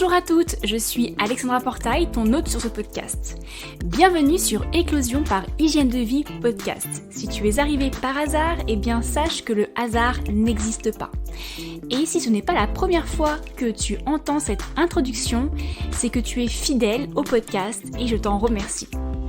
Bonjour à toutes, je suis Alexandra Portail, ton hôte sur ce podcast. Bienvenue sur Éclosion par Hygiène de Vie Podcast. Si tu es arrivé par hasard, eh bien sache que le hasard n'existe pas. Et si ce n'est pas la première fois que tu entends cette introduction, c'est que tu es fidèle au podcast et je t'en remercie.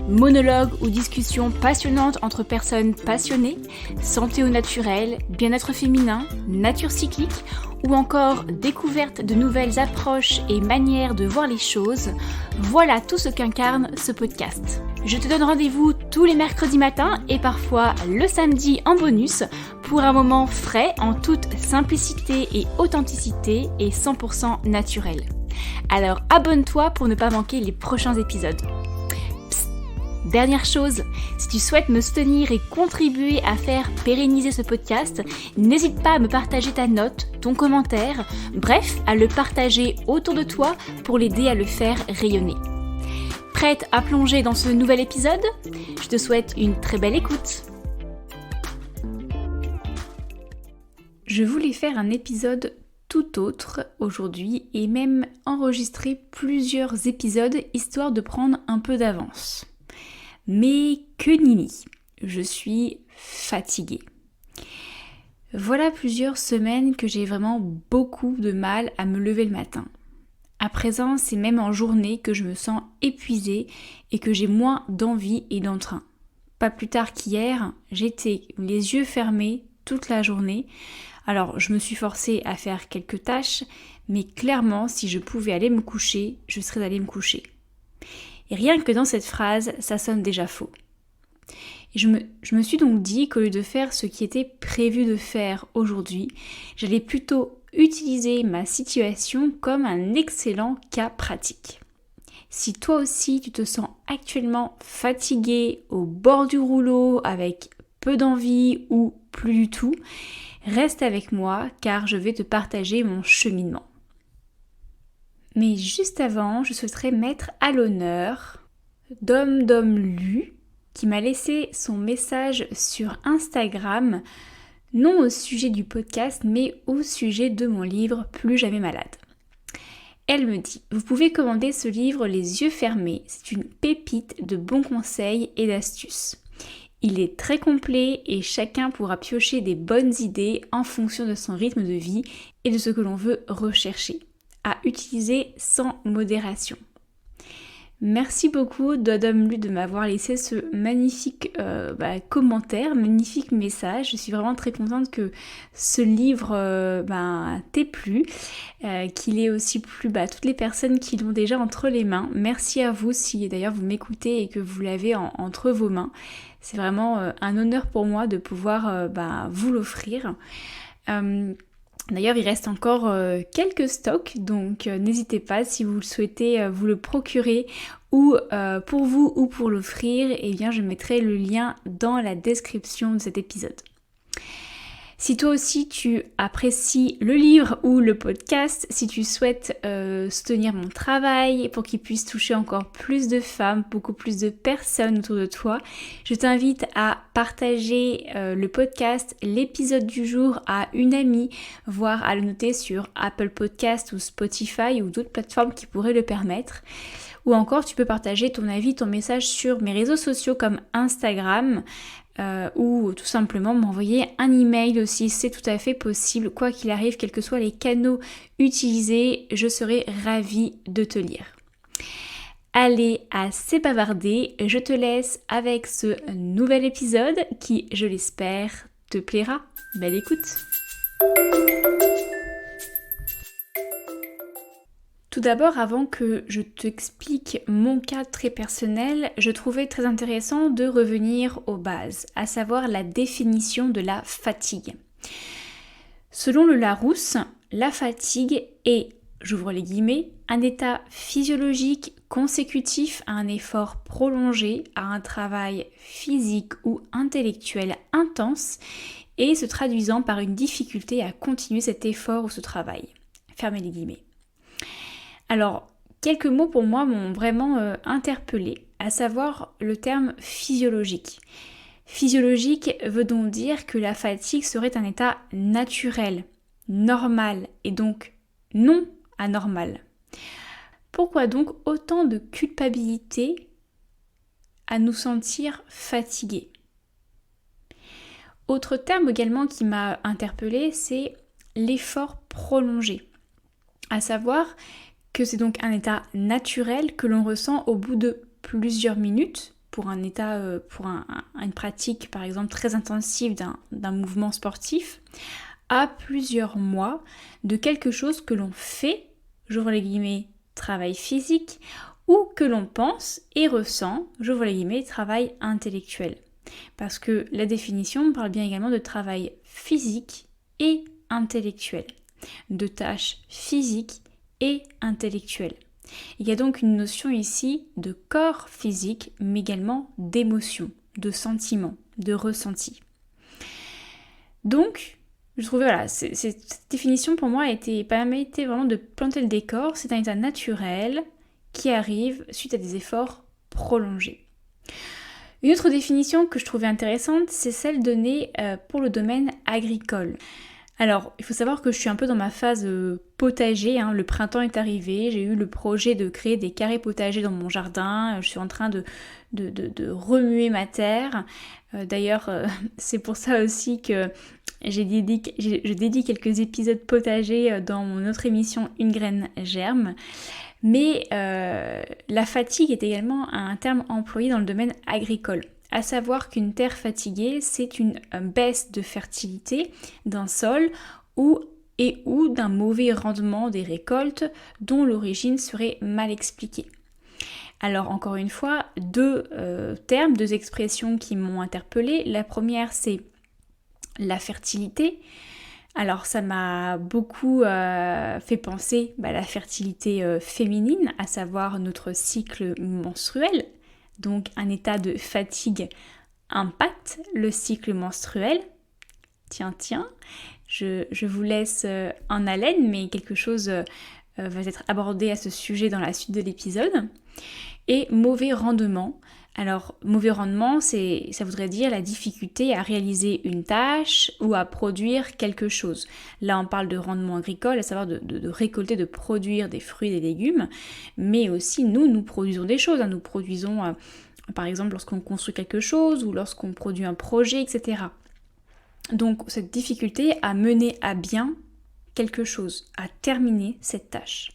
Monologue ou discussion passionnante entre personnes passionnées, santé au naturel, bien-être féminin, nature cyclique ou encore découverte de nouvelles approches et manières de voir les choses, voilà tout ce qu'incarne ce podcast. Je te donne rendez-vous tous les mercredis matins et parfois le samedi en bonus pour un moment frais en toute simplicité et authenticité et 100% naturel. Alors abonne-toi pour ne pas manquer les prochains épisodes. Dernière chose, si tu souhaites me soutenir et contribuer à faire pérenniser ce podcast, n'hésite pas à me partager ta note, ton commentaire, bref, à le partager autour de toi pour l'aider à le faire rayonner. Prête à plonger dans ce nouvel épisode ? Je te souhaite une très belle écoute. Je voulais faire un épisode tout autre aujourd'hui et même enregistrer plusieurs épisodes histoire de prendre un peu d'avance. Mais que nenni, je suis fatiguée. Voilà plusieurs semaines que j'ai vraiment beaucoup de mal à me lever le matin. À présent, c'est même en journée que je me sens épuisée et que j'ai moins d'envie et d'entrain. Pas plus tard qu'hier, j'étais les yeux fermés toute la journée. Alors, je me suis forcée à faire quelques tâches, mais clairement, si je pouvais aller me coucher, je serais allée me coucher. Et rien que dans cette phrase, ça sonne déjà faux. Et je me suis donc dit qu'au lieu de faire ce qui était prévu de faire aujourd'hui, j'allais plutôt utiliser ma situation comme un excellent cas pratique. Si toi aussi tu te sens actuellement fatigué, au bord du rouleau, avec peu d'envie ou plus du tout, reste avec moi car je vais te partager mon cheminement. Mais juste avant, je souhaiterais mettre à l'honneur Dom Lu qui m'a laissé son message sur Instagram, non au sujet du podcast, mais au sujet de mon livre Plus jamais malade. Elle me dit « Vous pouvez commander ce livre les yeux fermés, c'est une pépite de bons conseils et d'astuces. Il est très complet et chacun pourra piocher des bonnes idées en fonction de son rythme de vie et de ce que l'on veut rechercher. À utiliser sans modération. » Merci beaucoup Dom Lu de m'avoir laissé ce magnifique commentaire, magnifique message. Je suis vraiment très contente que ce livre t'ait plu, qu'il ait aussi plu toutes les personnes qui l'ont déjà entre les mains. Merci à vous si d'ailleurs vous m'écoutez et que vous l'avez entre vos mains. C'est vraiment un honneur pour moi de pouvoir vous l'offrir. D'ailleurs, il reste encore quelques stocks, donc n'hésitez pas si vous le souhaitez vous le procurer ou pour vous ou pour l'offrir, eh bien je mettrai le lien dans la description de cet épisode. Si toi aussi tu apprécies le livre ou le podcast, si tu souhaites soutenir mon travail pour qu'il puisse toucher encore plus de femmes, beaucoup plus de personnes autour de toi, je t'invite à partager le podcast, l'épisode du jour à une amie, voire à le noter sur Apple Podcast ou Spotify ou d'autres plateformes qui pourraient le permettre. Ou encore tu peux partager ton avis, ton message sur mes réseaux sociaux comme Instagram, ou tout simplement m'envoyer un email aussi, c'est tout à fait possible. Quoi qu'il arrive, quels que soient les canaux utilisés, je serai ravie de te lire. Allez, assez bavardé, je te laisse avec ce nouvel épisode qui, je l'espère, te plaira. Belle écoute! Tout d'abord, avant que je t'explique mon cas très personnel, je trouvais très intéressant de revenir aux bases, à savoir la définition de la fatigue. Selon le Larousse, la fatigue est, j'ouvre les guillemets, un état physiologique consécutif à un effort prolongé, à un travail physique ou intellectuel intense et se traduisant par une difficulté à continuer cet effort ou ce travail. Fermez les guillemets. Alors, quelques mots pour moi m'ont vraiment interpellée, à savoir le terme physiologique. Physiologique veut donc dire que la fatigue serait un état naturel, normal et donc non anormal. Pourquoi donc autant de culpabilité à nous sentir fatigués? Autre terme également qui m'a interpellée, c'est l'effort prolongé. À savoir que c'est donc un état naturel que l'on ressent au bout de plusieurs minutes pour un état, pour une pratique par exemple très intensive d'un mouvement sportif, à plusieurs mois de quelque chose que l'on fait, j'ouvre les guillemets, travail physique, ou que l'on pense et ressent, j'ouvre les guillemets, travail intellectuel. Parce que la définition parle bien également de travail physique et intellectuel, de tâches physiques et intellectuelles. Il y a donc une notion ici de corps physique, mais également d'émotion, de sentiment, de ressenti. Donc, je trouvais, voilà, cette définition pour moi permettait vraiment de planter le décor. C'est un état naturel qui arrive suite à des efforts prolongés. Une autre définition que je trouvais intéressante, c'est celle donnée pour le domaine agricole. Alors, il faut savoir que je suis un peu dans ma phase potager, le printemps est arrivé, j'ai eu le projet de créer des carrés potagers dans mon jardin, je suis en train de remuer ma terre. D'ailleurs, c'est pour ça aussi que je dédie quelques épisodes potagers dans mon autre émission Une graine germe. Mais la fatigue est également un terme employé dans le domaine agricole. À savoir qu'une terre fatiguée, c'est une baisse de fertilité d'un sol ou d'un mauvais rendement des récoltes dont l'origine serait mal expliquée. Alors encore une fois, deux termes, deux expressions qui m'ont interpellée. La première, c'est la fertilité. Alors ça m'a beaucoup fait penser à la fertilité féminine, à savoir notre cycle menstruel. Donc un état de fatigue impacte le cycle menstruel. Tiens, je vous laisse en haleine, mais quelque chose va être abordé à ce sujet dans la suite de l'épisode. Et mauvais rendement. Alors, mauvais rendement, ça voudrait dire la difficulté à réaliser une tâche ou à produire quelque chose. Là, on parle de rendement agricole, à savoir de récolter, de produire des fruits et des légumes, mais aussi nous produisons des choses. Nous produisons, par exemple, lorsqu'on construit quelque chose ou lorsqu'on produit un projet, etc. Donc, cette difficulté à mener à bien quelque chose, à terminer cette tâche.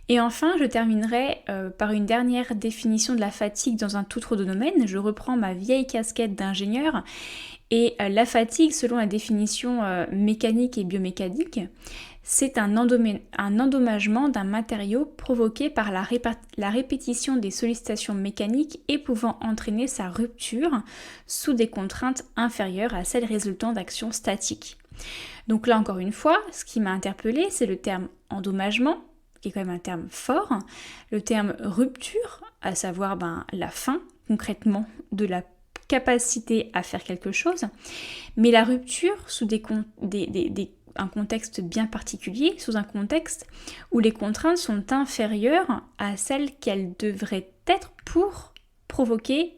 Et enfin, je terminerai par une dernière définition de la fatigue dans un tout autre domaine. Je reprends ma vieille casquette d'ingénieur. Et la fatigue, selon la définition mécanique et biomécanique, c'est un endommagement d'un matériau provoqué par la répétition des sollicitations mécaniques et pouvant entraîner sa rupture sous des contraintes inférieures à celles résultant d'actions statiques. Donc là, encore une fois, ce qui m'a interpellée, c'est le terme endommagement, qui est quand même un terme fort, le terme rupture, à savoir la fin concrètement de la capacité à faire quelque chose, mais la rupture sous un contexte bien particulier, sous un contexte où les contraintes sont inférieures à celles qu'elles devraient être pour provoquer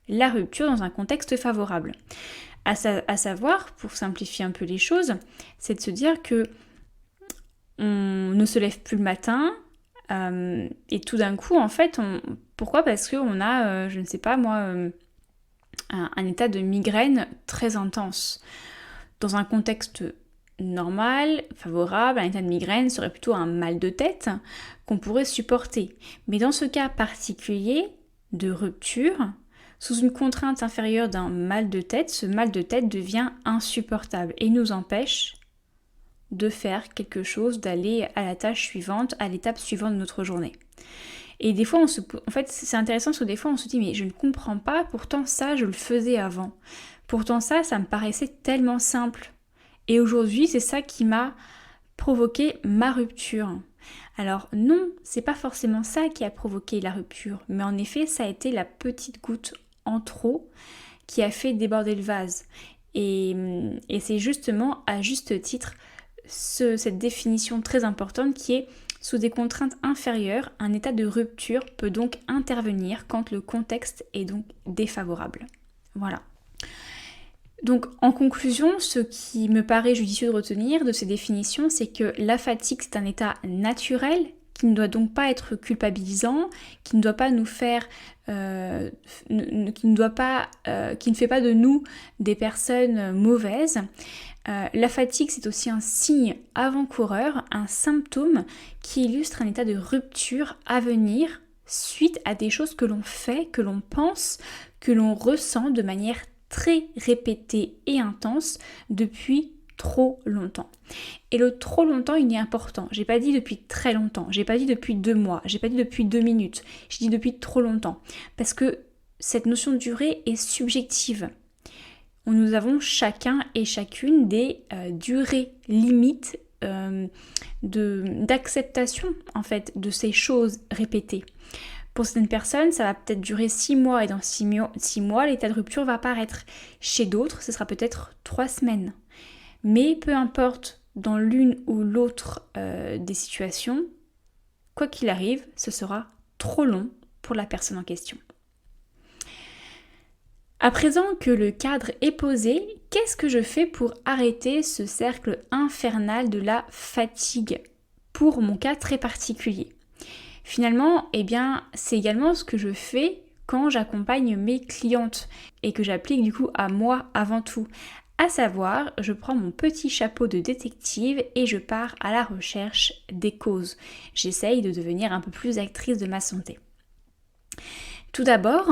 la rupture dans un contexte favorable. À savoir, pour simplifier un peu les choses, c'est de se dire que on ne se lève plus le matin et tout d'un coup, en fait, pourquoi ? Parce qu'on a, je ne sais pas moi, un état de migraine très intense. Dans un contexte normal, favorable, un état de migraine serait plutôt un mal de tête qu'on pourrait supporter. Mais dans ce cas particulier de rupture, sous une contrainte inférieure d'un mal de tête, ce mal de tête devient insupportable et nous empêche de faire quelque chose, d'aller à la tâche suivante, à l'étape suivante de notre journée. Et des fois, en fait, c'est intéressant parce que des fois, on se dit, mais je ne comprends pas, pourtant ça, je le faisais avant. Pourtant ça me paraissait tellement simple. Et aujourd'hui, c'est ça qui m'a provoqué ma rupture. Alors non, c'est pas forcément ça qui a provoqué la rupture, mais en effet, ça a été la petite goutte en trop qui a fait déborder le vase. Et c'est justement, à juste titre, cette définition très importante qui est sous des contraintes inférieures, un état de rupture peut donc intervenir quand le contexte est donc défavorable. Voilà. Donc en conclusion, ce qui me paraît judicieux de retenir de ces définitions, c'est que la fatigue c'est un état naturel qui ne doit donc pas être culpabilisant, qui ne doit pas nous faire, qui ne fait pas de nous des personnes mauvaises. La fatigue, c'est aussi un signe avant-coureur, un symptôme qui illustre un état de rupture à venir suite à des choses que l'on fait, que l'on pense, que l'on ressent de manière très répétée et intense depuis trop longtemps. Et le trop longtemps, il est important. J'ai pas dit depuis très longtemps, j'ai pas dit depuis 2 mois, j'ai pas dit depuis 2 minutes, j'ai dit depuis trop longtemps. Parce que cette notion de durée est subjective. Nous avons chacun et chacune des durées limites d'acceptation en fait de ces choses répétées. Pour certaines personnes, ça va peut-être durer 6 mois et dans 6 mois, l'état de rupture va apparaître. Chez d'autres, ce sera peut-être 3 semaines. Mais peu importe dans l'une ou l'autre des situations, quoi qu'il arrive, ce sera trop long pour la personne en question. À présent que le cadre est posé, qu'est-ce que je fais pour arrêter ce cercle infernal de la fatigue pour mon cas très particulier ? Finalement, c'est également ce que je fais quand j'accompagne mes clientes et que j'applique du coup à moi avant tout. À savoir, je prends mon petit chapeau de détective et je pars à la recherche des causes. J'essaye de devenir un peu plus actrice de ma santé. Tout d'abord,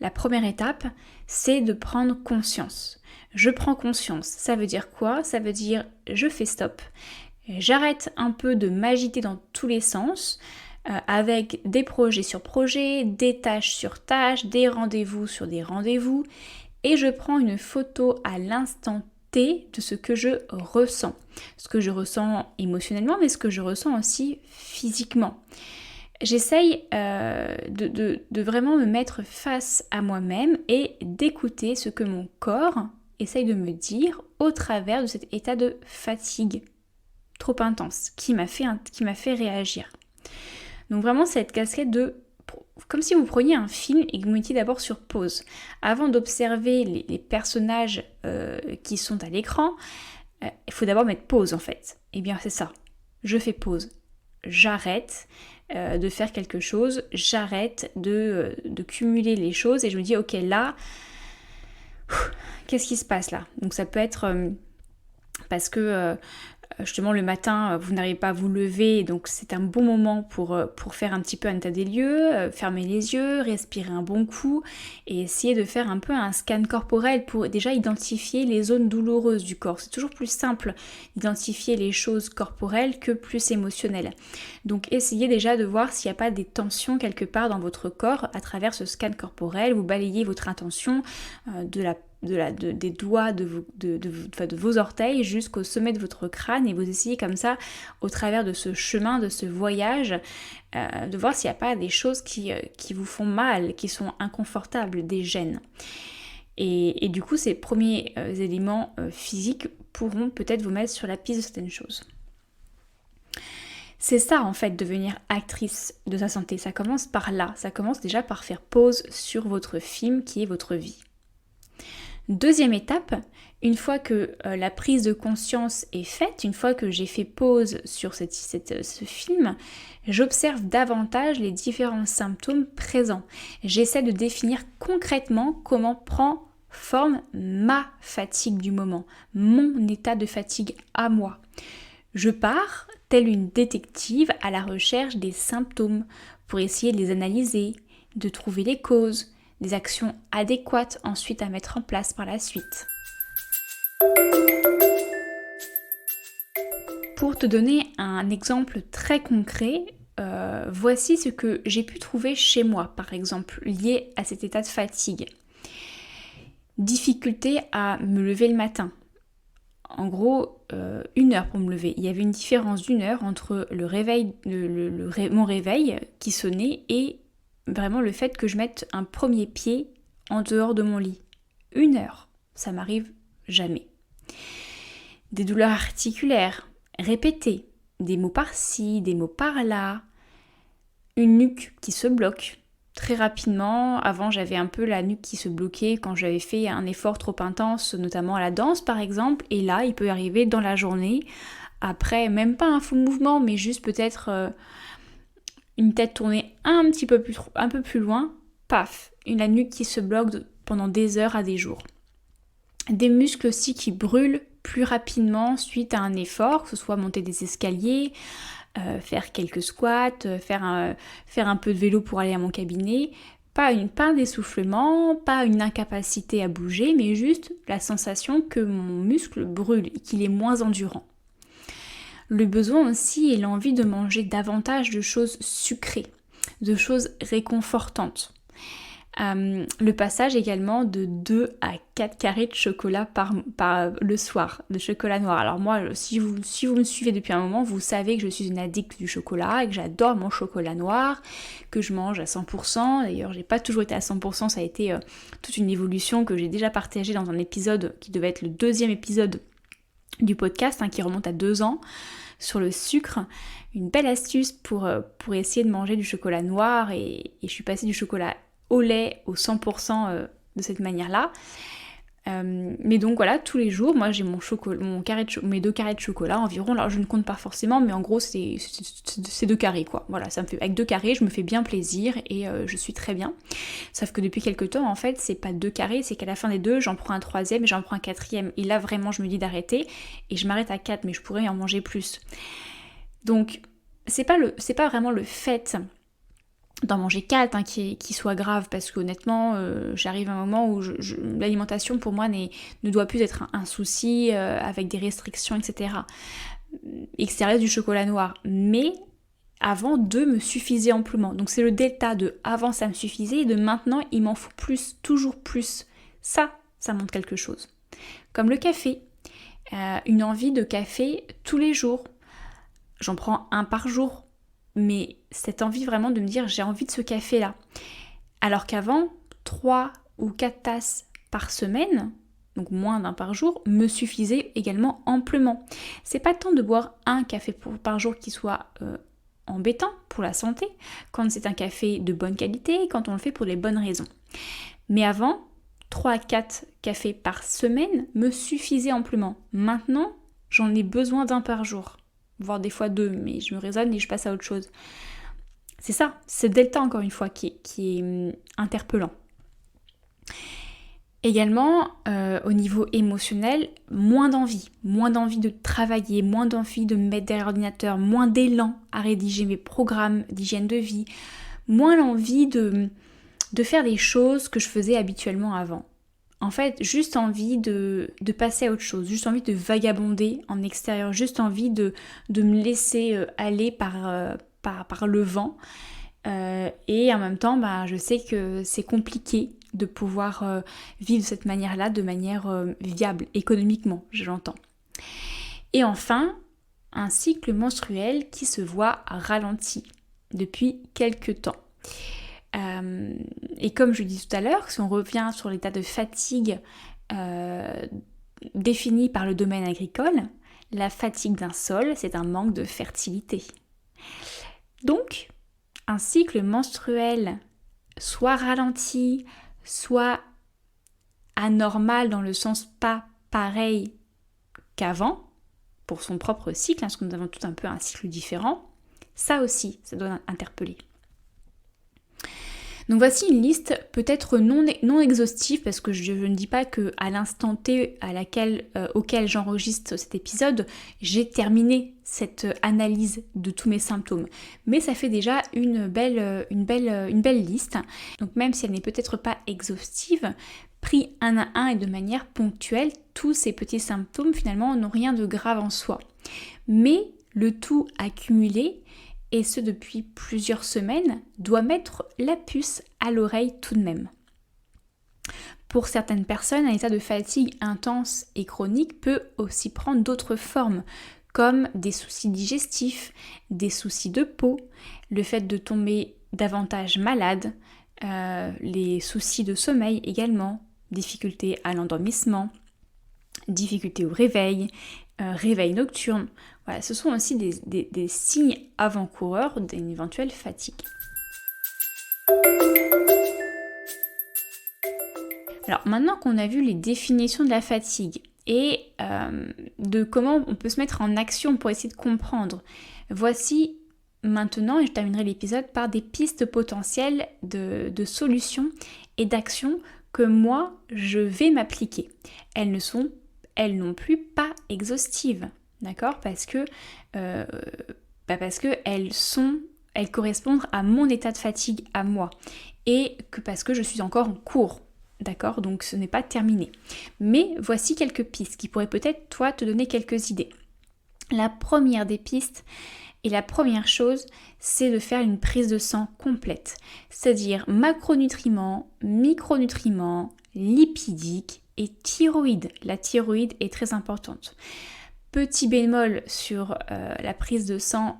la première étape, c'est de prendre conscience. Je prends conscience. Ça veut dire quoi ? Ça veut dire je fais stop. J'arrête un peu de m'agiter dans tous les sens avec des projets sur projets, des tâches sur tâches, des rendez-vous sur des rendez-vous et je prends une photo à l'instant T de ce que je ressens. Ce que je ressens émotionnellement mais ce que je ressens aussi physiquement. J'essaye de vraiment me mettre face à moi-même et d'écouter ce que mon corps essaye de me dire au travers de cet état de fatigue trop intense qui m'a fait réagir. Donc vraiment cette casquette comme si vous preniez un film et que vous mettiez d'abord sur pause. Avant d'observer les personnages qui sont à l'écran, il faut d'abord mettre pause en fait. Eh bien c'est ça, je fais pause. J'arrête de faire quelque chose, j'arrête de cumuler les choses et je me dis ok là, qu'est-ce qui se passe là ? Donc ça peut être parce que justement le matin vous n'arrivez pas à vous lever, donc c'est un bon moment pour faire un petit peu un état des lieux, fermer les yeux, respirer un bon coup et essayer de faire un peu un scan corporel pour déjà identifier les zones douloureuses du corps. C'est toujours plus simple d'identifier les choses corporelles que plus émotionnelles. Donc essayez déjà de voir s'il n'y a pas des tensions quelque part dans votre corps à travers ce scan corporel. Vous balayez votre intention des doigts de vos orteils jusqu'au sommet de votre crâne et vous essayez comme ça au travers de ce chemin, de ce voyage de voir s'il n'y a pas des choses qui vous font mal, qui sont inconfortables, des gênes. Et du coup ces premiers éléments physiques pourront peut-être vous mettre sur la piste de certaines choses. C'est ça en fait, devenir actrice de sa santé, ça commence par là, ça commence déjà par faire pause sur votre film qui est votre vie. Deuxième étape, une fois que la prise de conscience est faite, une fois que j'ai fait pause sur ce film, j'observe davantage les différents symptômes présents. J'essaie de définir concrètement comment prend forme ma fatigue du moment, mon état de fatigue à moi. Je pars, telle une détective, à la recherche des symptômes pour essayer de les analyser, de trouver les causes, des actions adéquates ensuite à mettre en place par la suite. Pour te donner un exemple très concret, voici ce que j'ai pu trouver chez moi, par exemple, lié à cet état de fatigue. Difficulté à me lever le matin. En gros, 1 heure pour me lever. Il y avait une différence d'1 heure entre le réveil, mon réveil qui sonnait et vraiment le fait que je mette un premier pied en dehors de mon lit. 1 heure, ça m'arrive jamais. Des douleurs articulaires répétées, des mots par-ci, des mots par-là, une nuque qui se bloque très rapidement. Avant, j'avais un peu la nuque qui se bloquait quand j'avais fait un effort trop intense, notamment à la danse par exemple, et là, il peut arriver dans la journée, après même pas un faux mouvement, mais juste peut-être une tête tournée un peu plus loin, paf, la nuque qui se bloque pendant des heures à des jours. Des muscles aussi qui brûlent plus rapidement suite à un effort, que ce soit monter des escaliers, faire quelques squats, faire un peu de vélo pour aller à mon cabinet. Pas un essoufflement, pas une incapacité à bouger, mais juste la sensation que mon muscle brûle et qu'il est moins endurant. Le besoin aussi est l'envie de manger davantage de choses sucrées, de choses réconfortantes. Le passage également de 2 à 4 carrés de chocolat par le soir, de chocolat noir. Alors moi, si vous me suivez depuis un moment, vous savez que je suis une addict du chocolat et que j'adore mon chocolat noir, que je mange à 100%. D'ailleurs, j'ai pas toujours été à 100%, ça a été toute une évolution que j'ai déjà partagée dans un épisode qui devait être le 2e épisode du podcast, qui remonte à 2 ans, sur le sucre. Une belle astuce pour essayer de manger du chocolat noir et je suis passée du chocolat au lait au 100% de cette manière-là. Mais donc voilà, tous les jours, moi j'ai mes 2 carrés de chocolat environ. Alors je ne compte pas forcément, mais en gros c'est 2 carrés quoi. Voilà, avec 2 carrés, je me fais bien plaisir et je suis très bien. Sauf que depuis quelques temps, en fait, c'est pas 2 carrés, c'est qu'à la fin des 2, j'en prends un 3e et j'en prends un 4e. Et là vraiment, je me dis d'arrêter et je m'arrête à 4, mais je pourrais en manger plus. Donc c'est pas vraiment le fait d'en manger 4 qui soit grave, parce qu'honnêtement j'arrive à un moment où l'alimentation pour moi ne doit plus être un souci avec des restrictions etc. Extérieur du chocolat noir, mais avant 2 me suffisait amplement. Donc c'est le delta de avant ça me suffisait et de maintenant il m'en faut plus, toujours plus. Ça montre quelque chose. Comme le café, une envie de café tous les jours. J'en prends 1 par jour. Mais cette envie vraiment de me dire j'ai envie de ce café là. Alors qu'avant, 3 ou 4 tasses par semaine, donc moins d'1 par jour, me suffisait également amplement. C'est pas tant de boire un café par jour qui soit embêtant pour la santé, quand c'est un café de bonne qualité et quand on le fait pour les bonnes raisons. Mais avant, 3 à 4 cafés par semaine me suffisaient amplement. Maintenant, j'en ai besoin d'1 par jour. Voire des fois 2, mais je me raisonne et je passe à autre chose. C'est ça, c'est delta encore une fois qui est interpellant. Également, au niveau émotionnel, moins d'envie de travailler, moins d'envie de me mettre derrière l'ordinateur, moins d'élan à rédiger mes programmes d'hygiène de vie, moins l'envie de faire des choses que je faisais habituellement avant. En fait, juste envie de passer à autre chose, juste envie de vagabonder en extérieur, juste envie de me laisser aller par le vent. Et en même temps, je sais que c'est compliqué de pouvoir vivre de cette manière-là, de manière viable, économiquement, j'entends. Et enfin, un cycle menstruel qui se voit ralenti depuis quelques temps. Et comme je dis tout à l'heure, si on revient sur l'état de fatigue défini par le domaine agricole, la fatigue d'un sol, c'est un manque de fertilité. Donc, un cycle menstruel soit ralenti, soit anormal dans le sens pas pareil qu'avant, pour son propre cycle, parce que nous avons tout un peu un cycle différent, ça aussi, ça doit interpeller. Donc voici une liste peut-être non exhaustive, parce que je ne dis pas qu'à l'instant T auquel j'enregistre cet épisode, j'ai terminé cette analyse de tous mes symptômes. Mais ça fait déjà une belle liste. Donc même si elle n'est peut-être pas exhaustive, pris un à un et de manière ponctuelle, tous ces petits symptômes finalement n'ont rien de grave en soi. Mais le tout accumulé, et ce depuis plusieurs semaines, doit mettre la puce à l'oreille tout de même. Pour certaines personnes, un état de fatigue intense et chronique peut aussi prendre d'autres formes, comme des soucis digestifs, des soucis de peau, le fait de tomber davantage malade, les soucis de sommeil également, difficultés à l'endormissement, difficultés au réveil, réveil nocturne. Voilà, ce sont aussi des signes avant-coureurs d'une éventuelle fatigue. Alors maintenant qu'on a vu les définitions de la fatigue et de comment on peut se mettre en action pour essayer de comprendre, voici maintenant, et je terminerai l'épisode par des pistes potentielles de solutions et d'actions que moi, je vais m'appliquer. Elles ne sont, elles non plus, pas exhaustives, d'accord ? Parce que elles correspondent à mon état de fatigue à moi et parce que je suis encore en cours, d'accord ? Donc ce n'est pas terminé. Mais voici quelques pistes qui pourraient peut-être, toi, te donner quelques idées. La première des pistes et la première chose, c'est de faire une prise de sang complète, c'est-à-dire macronutriments, micronutriments, lipidiques et thyroïde. La thyroïde est très importante. Petit bémol sur la prise de sang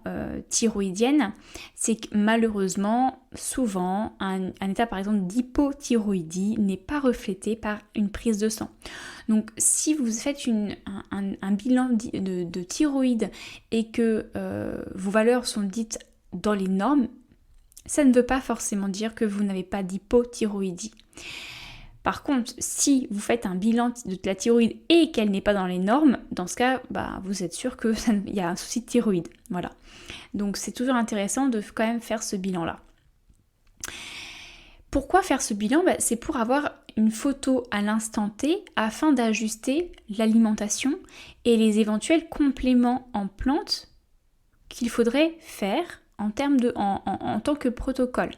thyroïdienne, c'est que malheureusement, souvent, un état par exemple d'hypothyroïdie n'est pas reflété par une prise de sang. Donc si vous faites un bilan de thyroïde et que vos valeurs sont dites dans les normes, ça ne veut pas forcément dire que vous n'avez pas d'hypothyroïdie. Par contre, si vous faites un bilan de la thyroïde et qu'elle n'est pas dans les normes, dans ce cas, vous êtes sûr qu'il y a un souci de thyroïde. Voilà. Donc c'est toujours intéressant de quand même faire ce bilan-là. Pourquoi faire ce bilan ? C'est pour avoir une photo à l'instant T afin d'ajuster l'alimentation et les éventuels compléments en plantes qu'il faudrait faire en tant que protocole.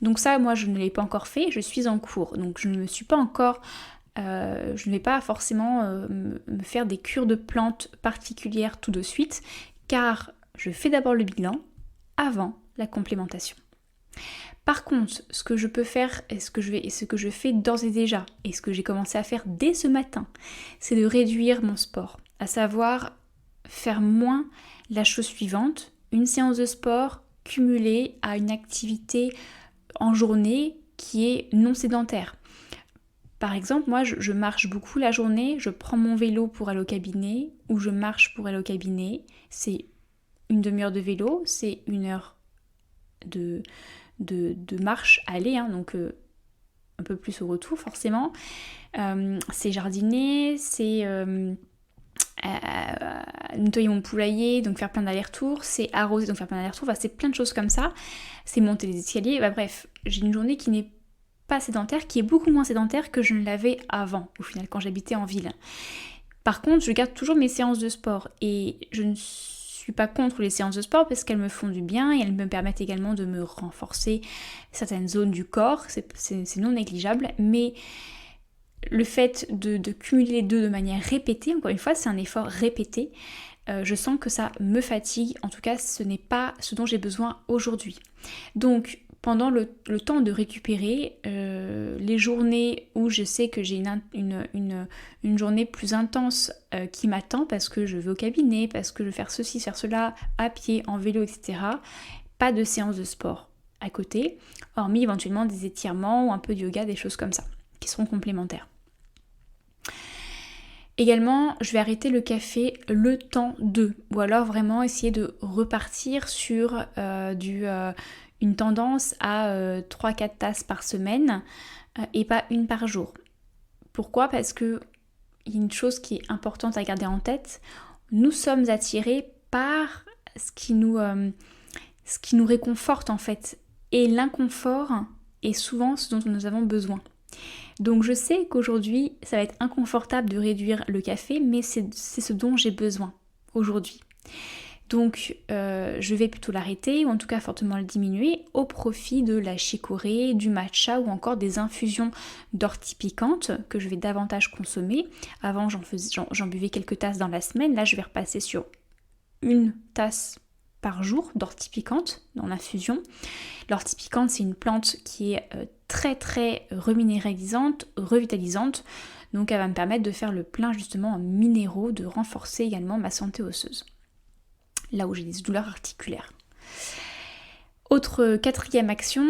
Donc ça, moi, je ne l'ai pas encore fait, je suis en cours. Donc je ne me suis pas encore... je ne vais pas forcément me faire des cures de plantes particulières tout de suite, car je fais d'abord le bilan avant la complémentation. Par contre, ce que je peux faire, et ce que je fais d'ores et déjà, et ce que j'ai commencé à faire dès ce matin, c'est de réduire mon sport. À savoir, faire moins la chose suivante, une séance de sport cumulée à une activité en journée qui est non sédentaire. Par exemple, moi je marche beaucoup la journée, je prends mon vélo pour aller au cabinet ou je marche pour aller au cabinet. C'est une demi-heure de vélo, c'est 1 heure de marche aller, donc un peu plus au retour forcément. C'est jardiner, c'est nettoyer mon poulailler, donc faire plein d'allers-retours, c'est arroser, donc faire plein d'allers-retours, c'est plein de choses comme ça, c'est monter les escaliers, bref, j'ai une journée qui n'est pas sédentaire, qui est beaucoup moins sédentaire que je ne l'avais avant, au final, quand j'habitais en ville. Par contre, je garde toujours mes séances de sport, et je ne suis pas contre les séances de sport parce qu'elles me font du bien et elles me permettent également de me renforcer certaines zones du corps, c'est non négligeable, mais le fait de cumuler les deux de manière répétée, encore une fois, c'est un effort répété, je sens que ça me fatigue, en tout cas ce n'est pas ce dont j'ai besoin aujourd'hui. Donc pendant le temps de récupérer, les journées où je sais que j'ai une journée plus intense qui m'attend parce que je vais au cabinet, parce que je vais faire ceci, faire cela, à pied, en vélo, etc., pas de séance de sport à côté, hormis éventuellement des étirements ou un peu de yoga, des choses comme ça, qui seront complémentaires. Également, je vais arrêter le café le temps de, ou alors vraiment essayer de repartir sur une tendance à 3-4 tasses par semaine et pas une par jour. Pourquoi ? Parce que il y a une chose qui est importante à garder en tête, nous sommes attirés par ce qui nous réconforte en fait. Et l'inconfort est souvent ce dont nous avons besoin. Donc je sais qu'aujourd'hui, ça va être inconfortable de réduire le café, mais c'est ce dont j'ai besoin aujourd'hui. Donc je vais plutôt l'arrêter, ou en tout cas fortement le diminuer, au profit de la chicorée, du matcha ou encore des infusions d'ortie piquante que je vais davantage consommer. Avant j'en buvais quelques tasses dans la semaine, là je vais repasser sur 1 tasse par jour d'ortie piquante dans l'infusion. L'ortie piquante, c'est une plante qui est très très reminéralisante, revitalisante, donc elle va me permettre de faire le plein justement en minéraux, de renforcer également ma santé osseuse, là où j'ai des douleurs articulaires. Autre 4e action,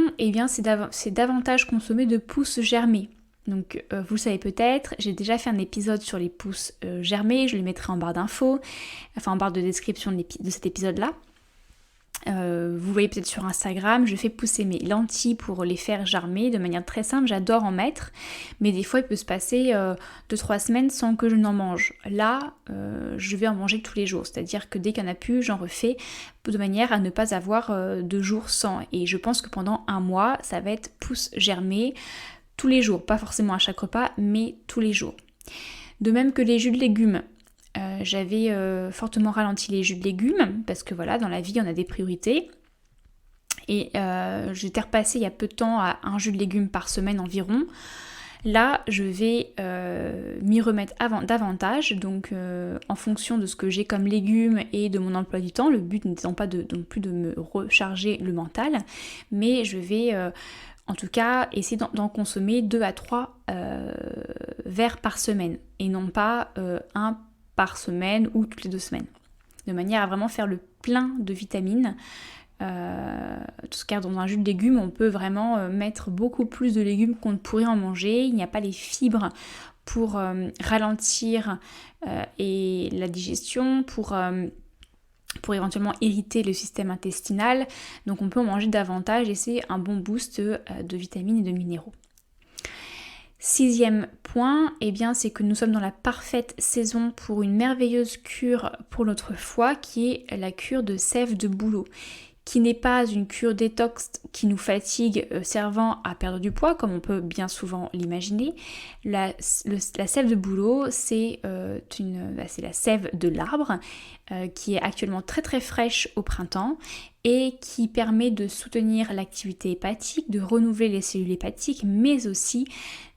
c'est davantage consommer de pousses germées. Donc vous le savez peut-être, j'ai déjà fait un épisode sur les pousses germées, je le mettrai en barre d'infos, enfin en barre de description de cet épisode-là. Vous voyez peut-être sur Instagram, je fais pousser mes lentilles pour les faire germer de manière très simple, j'adore en mettre, mais des fois il peut se passer 2-3 semaines sans que je n'en mange. Là, je vais en manger tous les jours, c'est-à-dire que dès qu'il n'y en a plus, j'en refais de manière à ne pas avoir de jours sans. Et je pense que pendant un mois, ça va être pousse germer tous les jours, pas forcément à chaque repas, mais tous les jours. De même que les jus de légumes. J'avais fortement ralenti les jus de légumes parce que voilà, dans la vie on a des priorités et j'étais repassée il y a peu de temps à un jus de légumes par semaine environ. Là je vais m'y remettre davantage, donc en fonction de ce que j'ai comme légumes et de mon emploi du temps, le but n'étant pas non plus de me recharger le mental, mais je vais en tout cas essayer d'en consommer 2 à 3 verres par semaine et non pas un par semaine ou toutes les 2 semaines, de manière à vraiment faire le plein de vitamines. Car dans un jus de légumes, on peut vraiment mettre beaucoup plus de légumes qu'on ne pourrait en manger. Il n'y a pas les fibres pour ralentir et la digestion, pour éventuellement irriter le système intestinal. Donc on peut en manger davantage et c'est un bon boost de vitamines et de minéraux. 6e point, c'est que nous sommes dans la parfaite saison pour une merveilleuse cure pour notre foie qui est la cure de sève de bouleau, qui n'est pas une cure détox qui nous fatigue servant à perdre du poids comme on peut bien souvent l'imaginer. La sève de bouleau, c'est la sève de l'arbre qui est actuellement très très fraîche au printemps et qui permet de soutenir l'activité hépatique, de renouveler les cellules hépatiques, mais aussi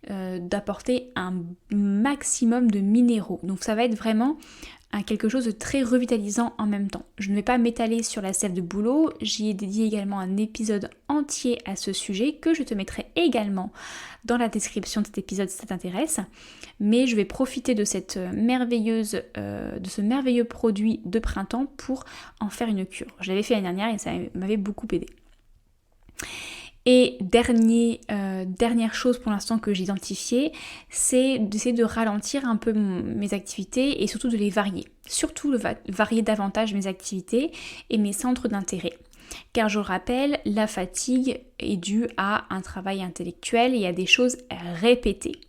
d'apporter un maximum de minéraux. Donc ça va être vraiment quelque chose de très revitalisant en même temps. Je ne vais pas m'étaler sur la sève de bouleau, j'y ai dédié également un épisode entier à ce sujet que je te mettrai également dans la description de cet épisode si ça t'intéresse, mais je vais profiter de ce merveilleux produit de printemps pour en faire une cure. Je l'avais fait l'année dernière et ça m'avait beaucoup aidé. Et dernière chose pour l'instant que j'ai identifiée, c'est d'essayer de ralentir un peu mes activités et surtout de les varier. Surtout de varier davantage mes activités et mes centres d'intérêt. Car je rappelle, la fatigue est due à un travail intellectuel et à des choses répétées.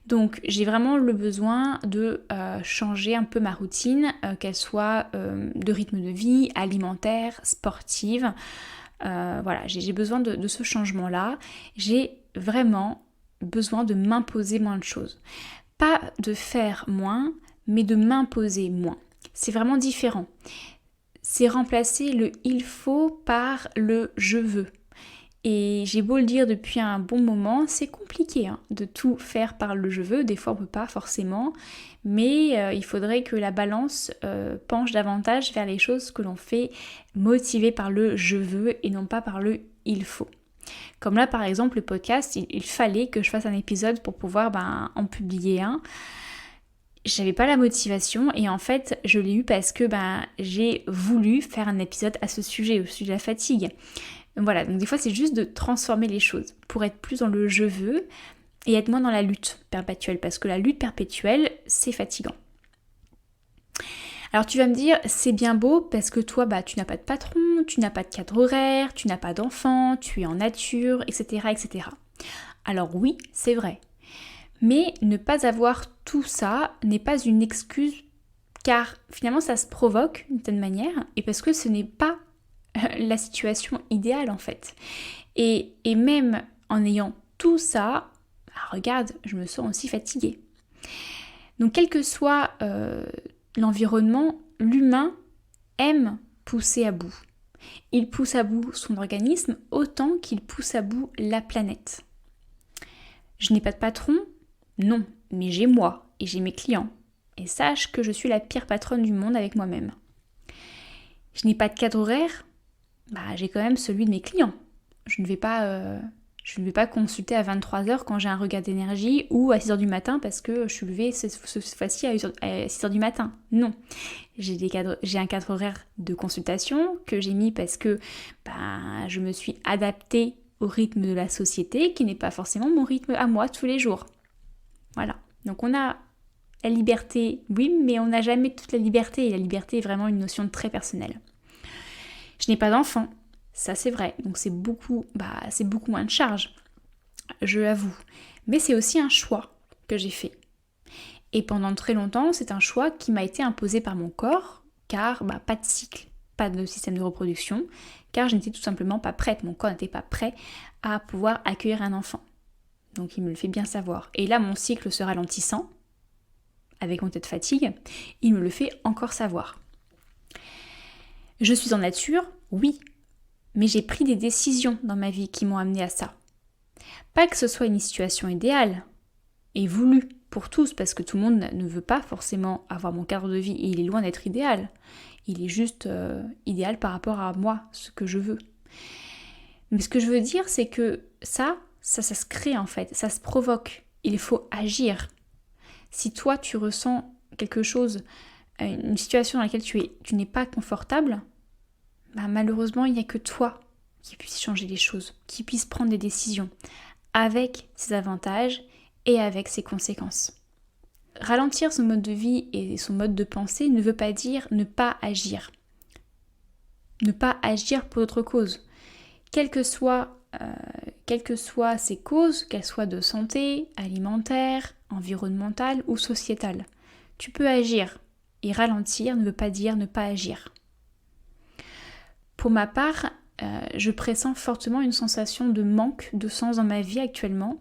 Donc j'ai vraiment le besoin de changer un peu ma routine, qu'elle soit de rythme de vie, alimentaire, sportive. J'ai besoin de ce changement-là. J'ai vraiment besoin de m'imposer moins de choses. Pas de faire moins, mais de m'imposer moins. C'est vraiment différent. C'est remplacer le « il faut » par le « je veux ». Et j'ai beau le dire depuis un bon moment, c'est compliqué de tout faire par le « je veux ». Des fois on ne peut pas forcément, mais il faudrait que la balance penche davantage vers les choses que l'on fait motivées par le « je veux » et non pas par le « il faut ». Comme là par exemple le podcast, il fallait que je fasse un épisode pour pouvoir en publier un. J'avais pas la motivation et en fait je l'ai eu parce que j'ai voulu faire un épisode à ce sujet, au sujet de la fatigue. Voilà, donc des fois c'est juste de transformer les choses pour être plus dans le « je veux » et être moins dans la lutte perpétuelle, parce que la lutte perpétuelle, c'est fatigant. Alors tu vas me dire, c'est bien beau parce que toi, tu n'as pas de patron, tu n'as pas de cadre horaire, tu n'as pas d'enfant, tu es en nature, etc., etc. Alors oui, c'est vrai. Mais ne pas avoir tout ça n'est pas une excuse, car finalement ça se provoque d'une certaine manière, et parce que ce n'est pas la situation idéale en fait. Et même en ayant tout ça, regarde, je me sens aussi fatiguée. Donc quel que soit l'environnement, l'humain aime pousser à bout. Il pousse à bout son organisme autant qu'il pousse à bout la planète. Je n'ai pas de patron ? Non, mais j'ai moi et j'ai mes clients. Et sache que je suis la pire patronne du monde avec moi-même. Je n'ai pas de cadre horaire ? J'ai quand même celui de mes clients. Je ne vais pas consulter à 23h quand j'ai un regain d'énergie ou à 6h du matin parce que je suis levée cette fois-ci à 6h du matin. Non. J'ai un cadre horaire de consultation que j'ai mis parce que je me suis adaptée au rythme de la société qui n'est pas forcément mon rythme à moi tous les jours. Voilà. Donc on a la liberté, oui, mais on n'a jamais toute la liberté et la liberté est vraiment une notion très personnelle. Je n'ai pas d'enfant, ça c'est vrai, donc c'est beaucoup moins de charge, je l'avoue. Mais c'est aussi un choix que j'ai fait. Et pendant très longtemps, c'est un choix qui m'a été imposé par mon corps, car pas de cycle, pas de système de reproduction, car je n'étais tout simplement pas prête, mon corps n'était pas prêt à pouvoir accueillir un enfant. Donc il me le fait bien savoir. Et là, mon cycle se ralentissant, avec mon tête de fatigue, il me le fait encore savoir. Je suis en nature, oui, mais j'ai pris des décisions dans ma vie qui m'ont amené à ça. Pas que ce soit une situation idéale et voulue pour tous, parce que tout le monde ne veut pas forcément avoir mon cadre de vie, et il est loin d'être idéal. Il est juste idéal par rapport à moi, ce que je veux. Mais ce que je veux dire, c'est que ça se crée en fait, ça se provoque. Il faut agir. Si toi, tu ressens quelque chose, une situation dans laquelle tu n'es pas confortable, malheureusement, il n'y a que toi qui puisse changer les choses, qui puisse prendre des décisions avec ses avantages et avec ses conséquences. Ralentir son mode de vie et son mode de pensée ne veut pas dire ne pas agir. Ne pas agir pour d'autres causes. Quelles que soient ces causes, qu'elles soient de santé, alimentaire, environnementale ou sociétale. Tu peux agir. Et ralentir ne veut pas dire ne pas agir. Pour ma part, je pressens fortement une sensation de manque de sens dans ma vie actuellement.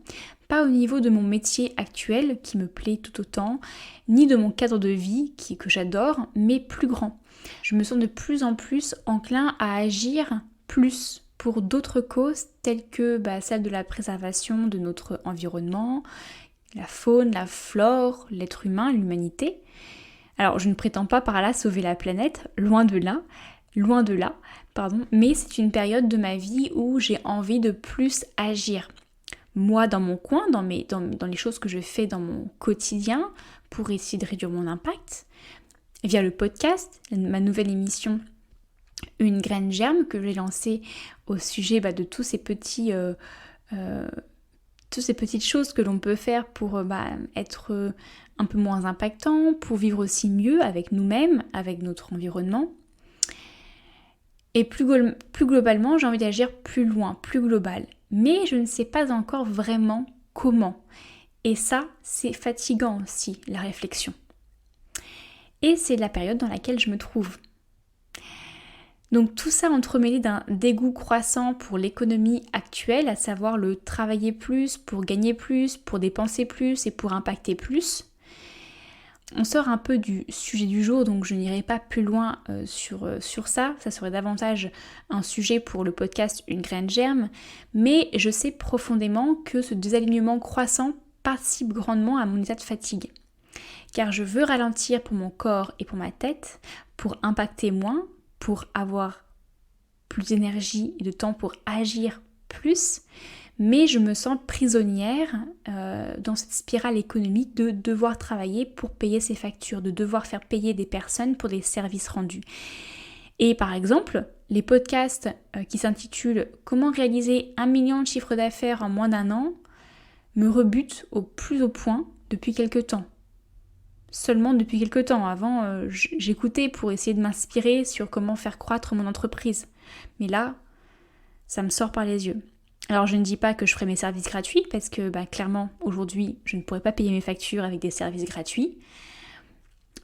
Pas au niveau de mon métier actuel, qui me plaît tout autant, ni de mon cadre de vie, que j'adore, mais plus grand. Je me sens de plus en plus enclin à agir plus pour d'autres causes telles que celle de la préservation de notre environnement, la faune, la flore, l'être humain, l'humanité. Alors je ne prétends pas par là sauver la planète, loin de là, mais c'est une période de ma vie où j'ai envie de plus agir. Moi dans mon coin, dans les choses que je fais dans mon quotidien pour essayer de réduire mon impact, via le podcast, ma nouvelle émission Une graine germe que j'ai lancée au sujet de tous ces petits toutes ces petites choses que l'on peut faire pour être un peu moins impactant, pour vivre aussi mieux avec nous-mêmes, avec notre environnement. Et plus globalement, j'ai envie d'agir plus loin, plus global. Mais je ne sais pas encore vraiment comment. Et ça, c'est fatigant aussi, la réflexion. Et c'est la période dans laquelle je me trouve. Donc tout ça entremêlé d'un dégoût croissant pour l'économie actuelle, à savoir le travailler plus, pour gagner plus, pour dépenser plus et pour impacter plus. On sort un peu du sujet du jour, donc je n'irai pas plus loin sur ça. Ça serait davantage un sujet pour le podcast Une graine germe. Mais je sais profondément que ce désalignement croissant participe grandement à mon état de fatigue. Car je veux ralentir pour mon corps et pour ma tête, pour impacter moins, pour avoir plus d'énergie et de temps pour agir plus, mais je me sens prisonnière dans cette spirale économique de devoir travailler pour payer ses factures, de devoir faire payer des personnes pour des services rendus. Et par exemple, les podcasts qui s'intitulent « Comment réaliser 1 million de chiffre d'affaires en moins d'1 an » me rebutent au plus haut point depuis quelques temps. Seulement depuis quelques temps. Avant, j'écoutais pour essayer de m'inspirer sur comment faire croître mon entreprise. Mais là, ça me sort par les yeux. Alors je ne dis pas que je ferai mes services gratuits, parce que clairement, aujourd'hui, je ne pourrais pas payer mes factures avec des services gratuits.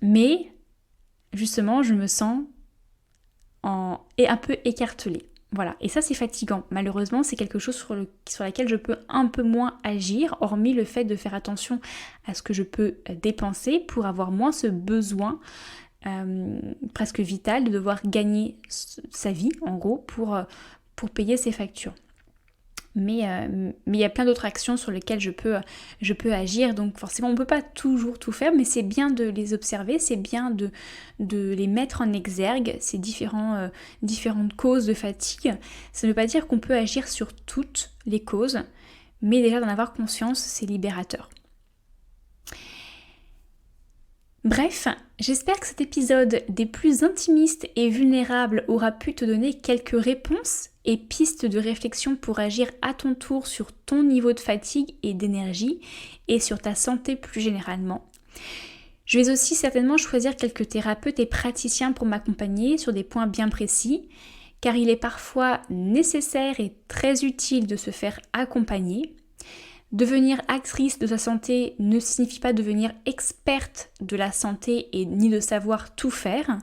Mais, justement, je me sens un peu écartelée. Voilà, et ça c'est fatigant. Malheureusement, c'est quelque chose sur laquelle je peux un peu moins agir, hormis le fait de faire attention à ce que je peux dépenser pour avoir moins ce besoin presque vital de devoir gagner sa vie, en gros, pour payer ses factures. Mais il y a plein d'autres actions sur lesquelles je peux agir, donc forcément on ne peut pas toujours tout faire, mais c'est bien de les observer, c'est bien de les mettre en exergue, ces différentes causes de fatigue. Ça ne veut pas dire qu'on peut agir sur toutes les causes, mais déjà d'en avoir conscience, c'est libérateur. Bref, j'espère que cet épisode des plus intimistes et vulnérables aura pu te donner quelques réponses et pistes de réflexion pour agir à ton tour sur ton niveau de fatigue et d'énergie et sur ta santé plus généralement. Je vais aussi certainement choisir quelques thérapeutes et praticiens pour m'accompagner sur des points bien précis, car il est parfois nécessaire et très utile de se faire accompagner. Devenir actrice de sa santé ne signifie pas devenir experte de la santé et ni de savoir tout faire.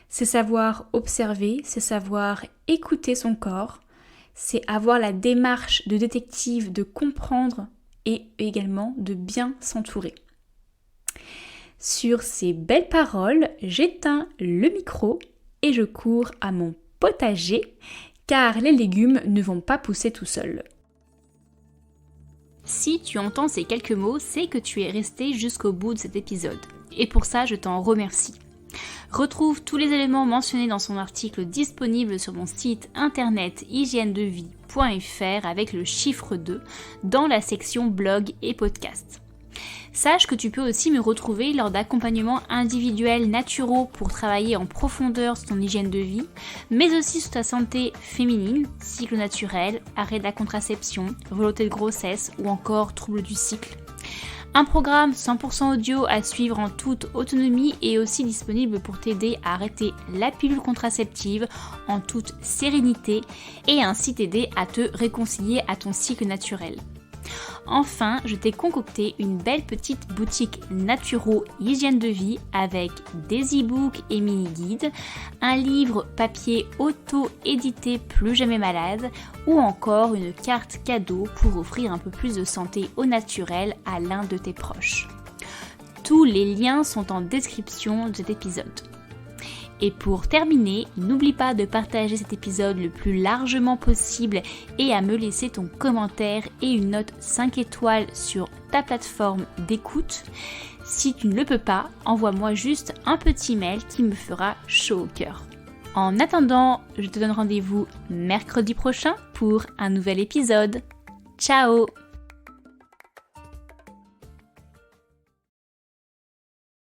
C'est savoir observer, c'est savoir écouter son corps, c'est avoir la démarche de détective de comprendre et également de bien s'entourer. Sur ces belles paroles, j'éteins le micro et je cours à mon potager car les légumes ne vont pas pousser tout seuls. Si tu entends ces quelques mots, c'est que tu es resté jusqu'au bout de cet épisode. Et pour ça, je t'en remercie. Retrouve tous les éléments mentionnés dans son article disponible sur mon site internet hygiène-de-vie.fr avec le chiffre 2 dans la section blog et podcast. Sache que tu peux aussi me retrouver lors d'accompagnements individuels naturaux pour travailler en profondeur sur ton hygiène de vie, mais aussi sur ta santé féminine, cycle naturel, arrêt de la contraception, volonté de grossesse ou encore troubles du cycle. Un programme 100% audio à suivre en toute autonomie est aussi disponible pour t'aider à arrêter la pilule contraceptive en toute sérénité et ainsi t'aider à te réconcilier à ton cycle naturel. Enfin, je t'ai concocté une belle petite boutique naturo hygiène de vie avec des e-books et mini-guides, un livre papier auto-édité Plus jamais malade ou encore une carte cadeau pour offrir un peu plus de santé au naturel à l'un de tes proches. Tous les liens sont en description de cet épisode. Et pour terminer, n'oublie pas de partager cet épisode le plus largement possible et à me laisser ton commentaire et une note 5 étoiles sur ta plateforme d'écoute. Si tu ne le peux pas, envoie-moi juste un petit mail qui me fera chaud au cœur. En attendant, je te donne rendez-vous mercredi prochain pour un nouvel épisode. Ciao!